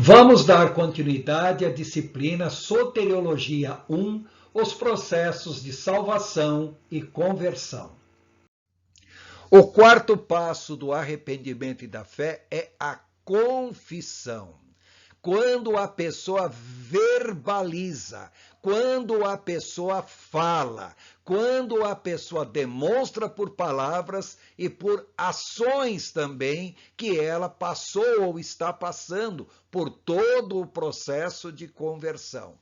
Vamos dar continuidade à disciplina Soteriologia 1, os processos de salvação e conversão. O quarto passo do arrependimento e da fé é a confissão. Quando a pessoa verbaliza, quando a pessoa fala, quando a pessoa demonstra por palavras e por ações também que ela passou ou está passando por todo o processo de conversão.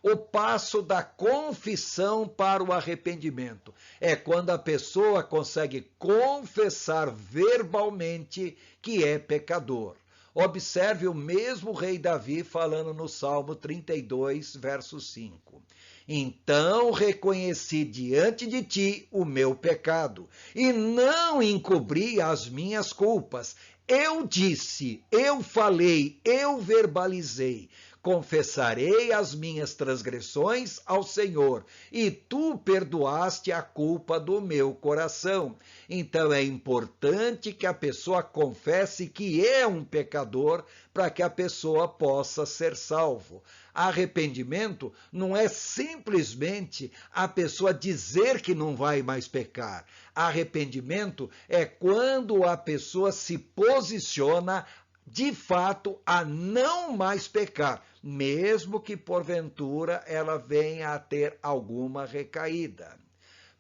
O passo da confissão para o arrependimento é quando a pessoa consegue confessar verbalmente que é pecador. Observe o mesmo rei Davi falando no Salmo 32, verso 5. Então reconheci diante de ti o meu pecado, e não encobri as minhas culpas. Eu disse, eu falei, eu verbalizei. Confessarei as minhas transgressões ao Senhor, e tu perdoaste a culpa do meu coração. Então é importante que a pessoa confesse que é um pecador para que a pessoa possa ser salvo. Arrependimento não é simplesmente a pessoa dizer que não vai mais pecar. Arrependimento é quando a pessoa se posiciona de fato a não mais pecar, mesmo que porventura ela venha a ter alguma recaída.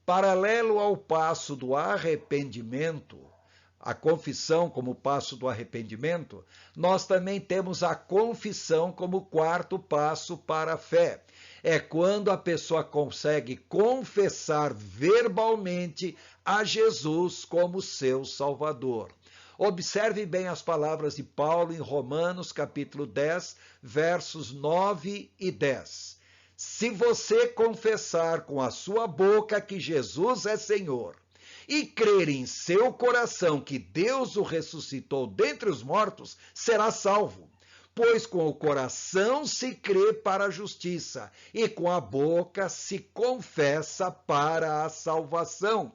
Paralelo ao passo do arrependimento, a confissão como passo do arrependimento, nós também temos a confissão como quarto passo para a fé. É quando a pessoa consegue confessar verbalmente a Jesus como seu Salvador. Observe bem as palavras de Paulo em Romanos, capítulo 10, versos 9 e 10. Se você confessar com a sua boca que Jesus é Senhor e crer em seu coração que Deus o ressuscitou dentre os mortos, será salvo. Pois com o coração se crê para a justiça e com a boca se confessa para a salvação.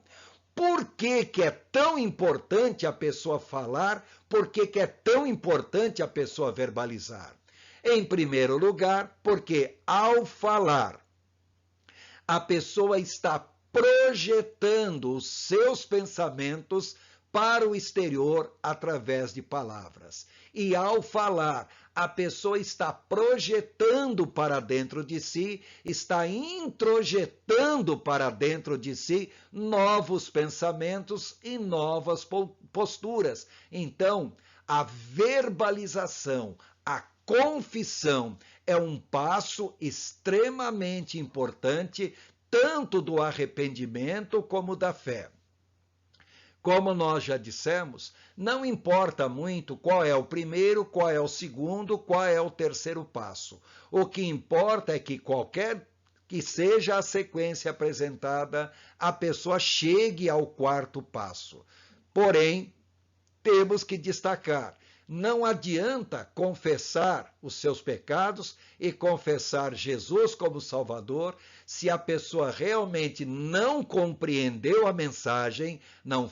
Por que é tão importante a pessoa falar? Por que é tão importante a pessoa verbalizar? Em primeiro lugar, porque ao falar, a pessoa está projetando os seus pensamentos para o exterior através de palavras. E ao falar, a pessoa está projetando para dentro de si, está introjetando para dentro de si novos pensamentos e novas posturas. Então, a verbalização, a confissão é um passo extremamente importante, tanto do arrependimento como da fé. Como nós já dissemos, não importa muito qual é o primeiro, qual é o segundo, qual é o terceiro passo. O que importa é que qualquer que seja a sequência apresentada, a pessoa chegue ao quarto passo. Porém, temos que destacar, não adianta confessar os seus pecados e confessar Jesus como Salvador se a pessoa realmente não compreendeu a mensagem, não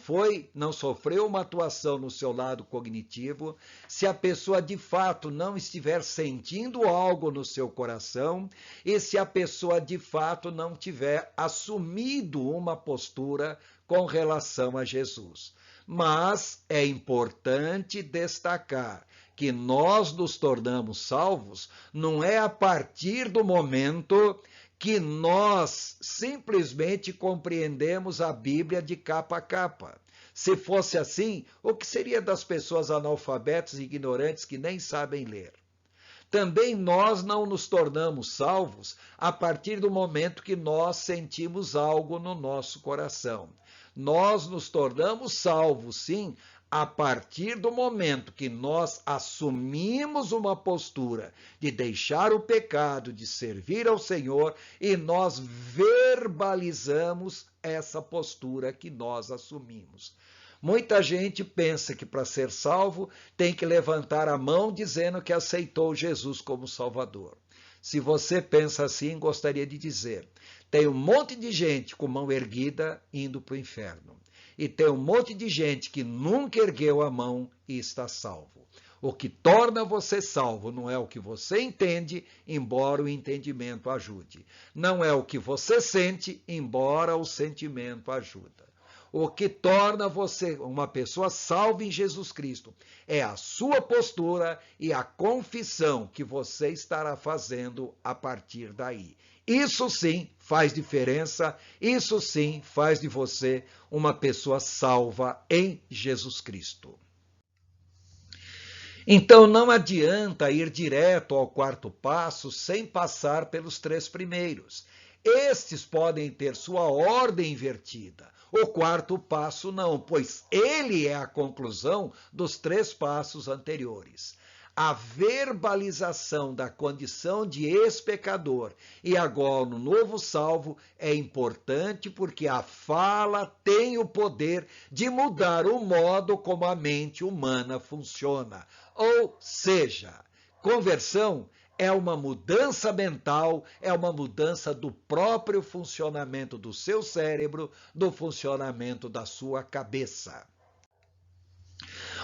sofreu uma atuação no seu lado cognitivo, se a pessoa de fato não estiver sentindo algo no seu coração e se a pessoa de fato não tiver assumido uma postura com relação a Jesus. Mas é importante destacar que nós nos tornamos salvos não é a partir do momento que nós simplesmente compreendemos a Bíblia de capa a capa. Se fosse assim, o que seria das pessoas analfabetas e ignorantes que nem sabem ler? Também nós não nos tornamos salvos a partir do momento que nós sentimos algo no nosso coração. Nós nos tornamos salvos, sim, a partir do momento que nós assumimos uma postura de deixar o pecado, de servir ao Senhor, e nós verbalizamos essa postura que nós assumimos. Muita gente pensa que para ser salvo tem que levantar a mão dizendo que aceitou Jesus como Salvador. Se você pensa assim, gostaria de dizer, tem um monte de gente com mão erguida indo para o inferno. E tem um monte de gente que nunca ergueu a mão e está salvo. O que torna você salvo não é o que você entende, embora o entendimento ajude. Não é o que você sente, embora o sentimento ajude. O que torna você uma pessoa salva em Jesus Cristo é a sua postura e a confissão que você estará fazendo a partir daí. Isso sim faz diferença, isso sim faz de você uma pessoa salva em Jesus Cristo. Então não adianta ir direto ao quarto passo sem passar pelos 3 primeiros. Estes podem ter sua ordem invertida. O quarto passo não, pois ele é a conclusão dos 3 passos anteriores. A verbalização da condição de ex-pecador e agora no novo salvo é importante porque a fala tem o poder de mudar o modo como a mente humana funciona. Ou seja, conversão é uma mudança mental, é uma mudança do próprio funcionamento do seu cérebro, do funcionamento da sua cabeça.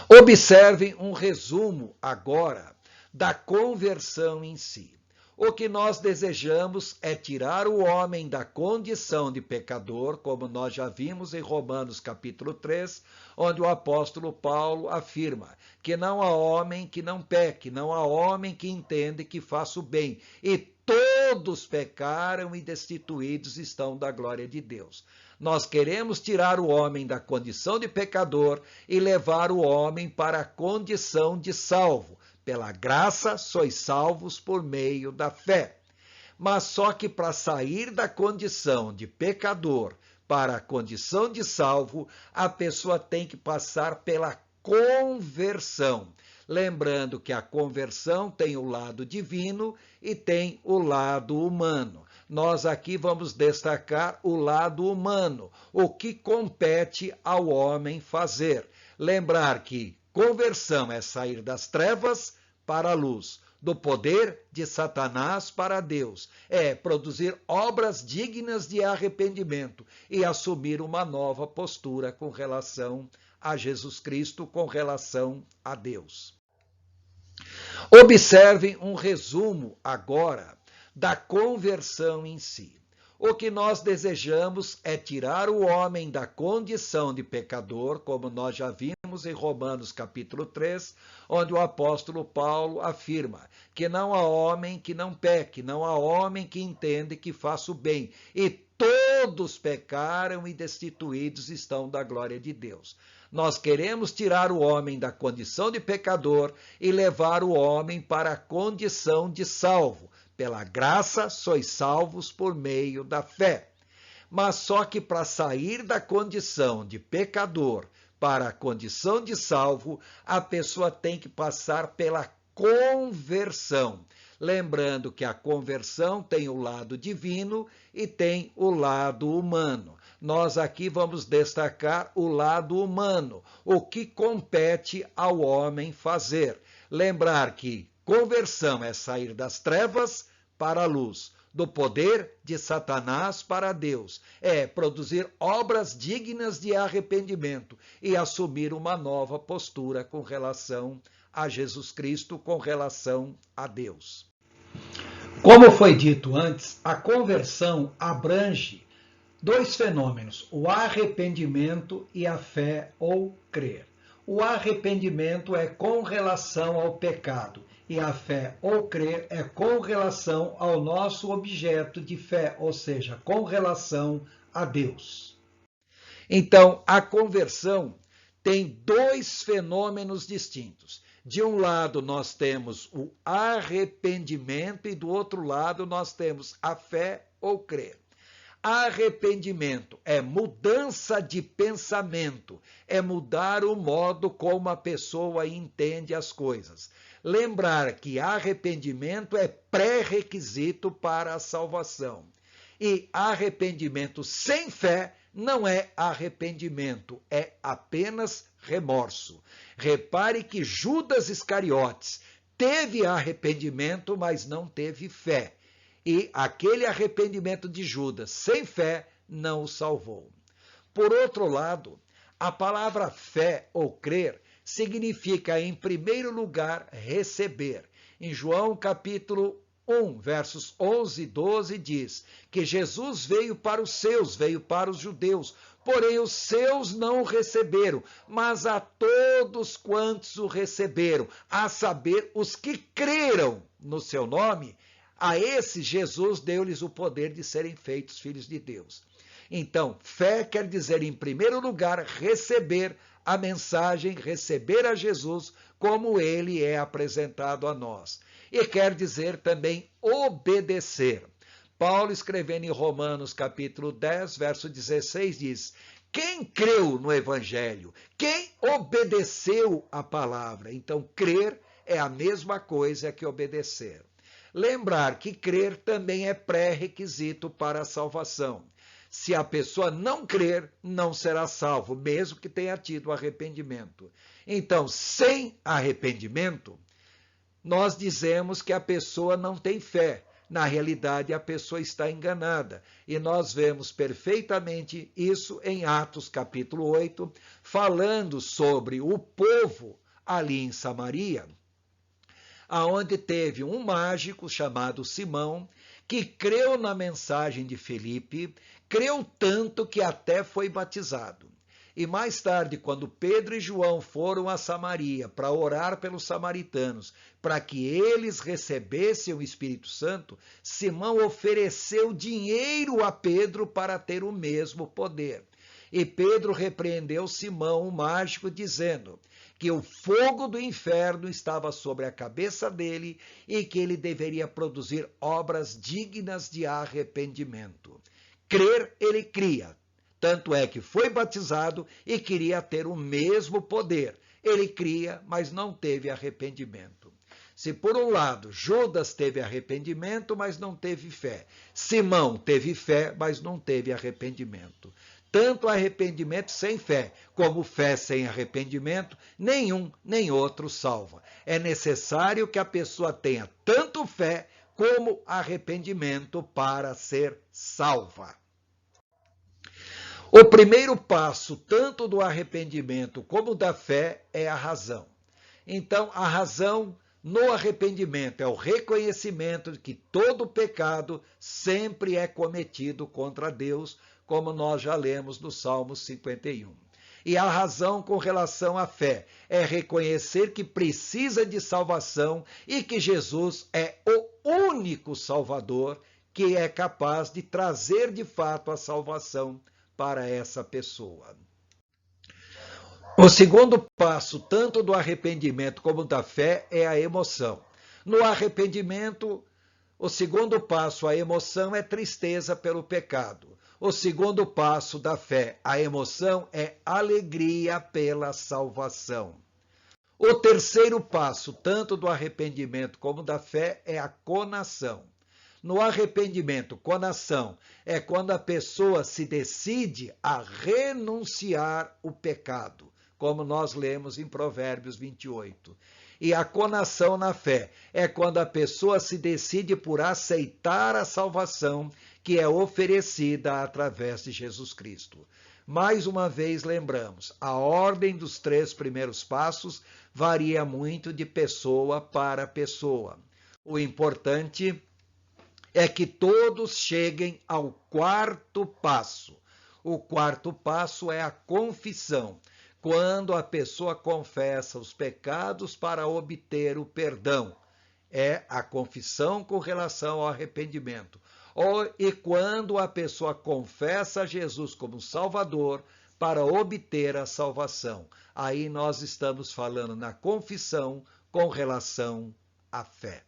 Observem um resumo agora da conversão em si. O que nós desejamos é tirar o homem da condição de pecador, como nós já vimos em Romanos capítulo 3, onde o apóstolo Paulo afirma que não há homem que não peque, não há homem que entende que faça o bem, e todos pecaram e destituídos estão da glória de Deus. Nós queremos tirar o homem da condição de pecador e levar o homem para a condição de salvo. Pela graça sois salvos por meio da fé. Mas só que para sair da condição de pecador para a condição de salvo, a pessoa tem que passar pela conversão. Lembrando que a conversão tem o lado divino e tem o lado humano. Nós aqui vamos destacar o lado humano, o que compete ao homem fazer. Lembrar que conversão é sair das trevas para a luz, do poder de Satanás para Deus. É produzir obras dignas de arrependimento e assumir uma nova postura com relação a Jesus Cristo, com relação a Deus. Observem um resumo agora da conversão em si. O que nós desejamos é tirar o homem da condição de pecador, como nós já vimos em Romanos capítulo 3, onde o apóstolo Paulo afirma que não há homem que não peque, não há homem que entende que faça o bem, e todos pecaram e destituídos estão da glória de Deus. Nós queremos tirar o homem da condição de pecador e levar o homem para a condição de salvo. Pela graça sois salvos por meio da fé. Mas só que para sair da condição de pecador para a condição de salvo, a pessoa tem que passar pela conversão. Lembrando que a conversão tem o lado divino e tem o lado humano. Nós aqui vamos destacar o lado humano, o que compete ao homem fazer. Lembrar que conversão é sair das trevas para a luz, do poder de Satanás para Deus. É produzir obras dignas de arrependimento e assumir uma nova postura com relação a Jesus Cristo, com relação a Deus. Como foi dito antes, a conversão abrange 2 fenômenos, o arrependimento e a fé ou crer. O arrependimento é com relação ao pecado e a fé ou crer é com relação ao nosso objeto de fé, ou seja, com relação a Deus. Então, a conversão tem 2 fenômenos distintos. De um lado, nós temos o arrependimento e do outro lado, nós temos a fé ou crer. Arrependimento é mudança de pensamento, é mudar o modo como a pessoa entende as coisas. Lembrar que arrependimento é pré-requisito para a salvação. E arrependimento sem fé não é arrependimento, é apenas remorso. Repare que Judas Iscariotes teve arrependimento, mas não teve fé. E aquele arrependimento de Judas sem fé não o salvou. Por outro lado, a palavra fé ou crer significa, em primeiro lugar, receber. Em João capítulo 1, versos 11 e 12, diz que Jesus veio para os seus, veio para os judeus, porém os seus não o receberam, mas a todos quantos o receberam, a saber, os que creram no seu nome, a esses Jesus deu-lhes o poder de serem feitos filhos de Deus. Então, fé quer dizer, em primeiro lugar, receber a mensagem, receber a Jesus como ele é apresentado a nós. E quer dizer também obedecer. Paulo, escrevendo em Romanos capítulo 10, verso 16, diz: quem creu no Evangelho? Quem obedeceu a palavra? Então, crer é a mesma coisa que obedecer. Lembrar que crer também é pré-requisito para a salvação. Se a pessoa não crer, não será salvo, mesmo que tenha tido arrependimento. Então, sem arrependimento, nós dizemos que a pessoa não tem fé. Na realidade, a pessoa está enganada. E nós vemos perfeitamente isso em Atos capítulo 8, falando sobre o povo ali em Samaria, aonde teve um mágico chamado Simão, que creu na mensagem de Filipe, creu tanto que até foi batizado. E mais tarde, quando Pedro e João foram a Samaria para orar pelos samaritanos, para que eles recebessem o Espírito Santo, Simão ofereceu dinheiro a Pedro para ter o mesmo poder. E Pedro repreendeu Simão, o mágico, dizendo que o fogo do inferno estava sobre a cabeça dele e que ele deveria produzir obras dignas de arrependimento. Crer, ele cria. Tanto é que foi batizado e queria ter o mesmo poder. Ele cria, mas não teve arrependimento. Se por um lado Judas teve arrependimento, mas não teve fé. Simão teve fé, mas não teve arrependimento. Tanto arrependimento sem fé, como fé sem arrependimento, nenhum nem outro salva. É necessário que a pessoa tenha tanto fé como arrependimento para ser salva. O primeiro passo, tanto do arrependimento como da fé, é a razão. Então, a razão no arrependimento é o reconhecimento de que todo pecado sempre é cometido contra Deus, como nós já lemos no Salmo 51. E a razão com relação à fé é reconhecer que precisa de salvação e que Jesus é o único Salvador que é capaz de trazer de fato a salvação para essa pessoa. O segundo passo, tanto do arrependimento como da fé, é a emoção. No arrependimento, o segundo passo, a emoção, é tristeza pelo pecado. O segundo passo da fé, a emoção, é alegria pela salvação. O terceiro passo, tanto do arrependimento como da fé, é a conação. No arrependimento, conação, é quando a pessoa se decide a renunciar o pecado, como nós lemos em Provérbios 28. E a conação na fé é quando a pessoa se decide por aceitar a salvação que é oferecida através de Jesus Cristo. Mais uma vez lembramos, a ordem dos 3 primeiros passos varia muito de pessoa para pessoa. O importante é que todos cheguem ao 4º passo. O 4º passo é a confissão, quando a pessoa confessa os pecados para obter o perdão. É a confissão com relação ao arrependimento. E quando a pessoa confessa Jesus como Salvador para obter a salvação. Aí nós estamos falando na confissão com relação à fé.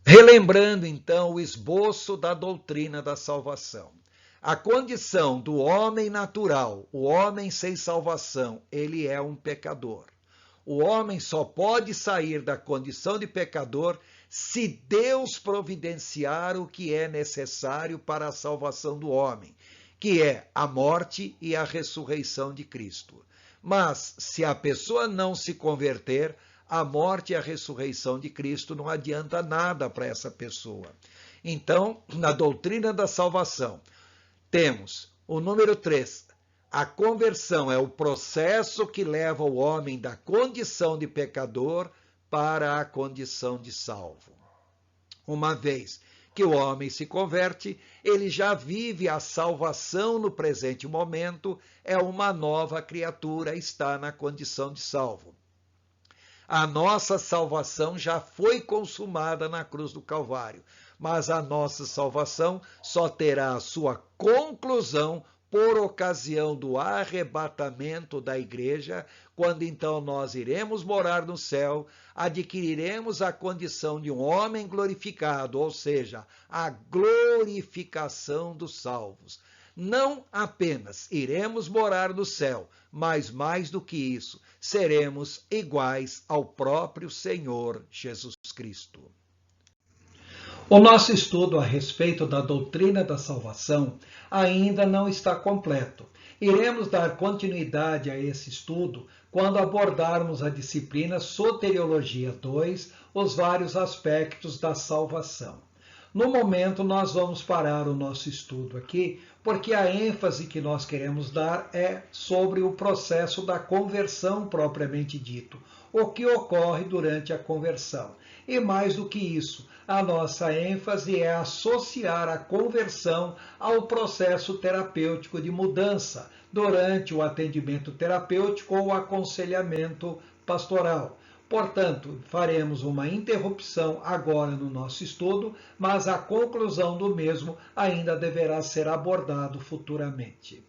Relembrando, então, o esboço da doutrina da salvação. A condição do homem natural, o homem sem salvação, ele é um pecador. O homem só pode sair da condição de pecador se Deus providenciar o que é necessário para a salvação do homem, que é a morte e a ressurreição de Cristo. Mas, se a pessoa não se converter, a morte e a ressurreição de Cristo não adianta nada para essa pessoa. Então, na doutrina da salvação, temos o número 3, A conversão é o processo que leva o homem da condição de pecador para a condição de salvo. Uma vez que o homem se converte, ele já vive a salvação no presente momento, é uma nova criatura, está na condição de salvo. A nossa salvação já foi consumada na cruz do Calvário, mas a nossa salvação só terá a sua conclusão por ocasião do arrebatamento da igreja, quando então nós iremos morar no céu, adquiriremos a condição de um homem glorificado, ou seja, a glorificação dos salvos. Não apenas iremos morar no céu, mas mais do que isso, seremos iguais ao próprio Senhor Jesus Cristo. O nosso estudo a respeito da doutrina da salvação ainda não está completo. Iremos dar continuidade a esse estudo quando abordarmos a disciplina Soteriologia 2, os vários aspectos da salvação. No momento, nós vamos parar o nosso estudo aqui, porque a ênfase que nós queremos dar é sobre o processo da conversão propriamente dito, o que ocorre durante a conversão. E mais do que isso, a nossa ênfase é associar a conversão ao processo terapêutico de mudança, durante o atendimento terapêutico ou aconselhamento pastoral. Portanto, faremos uma interrupção agora no nosso estudo, mas a conclusão do mesmo ainda deverá ser abordado futuramente.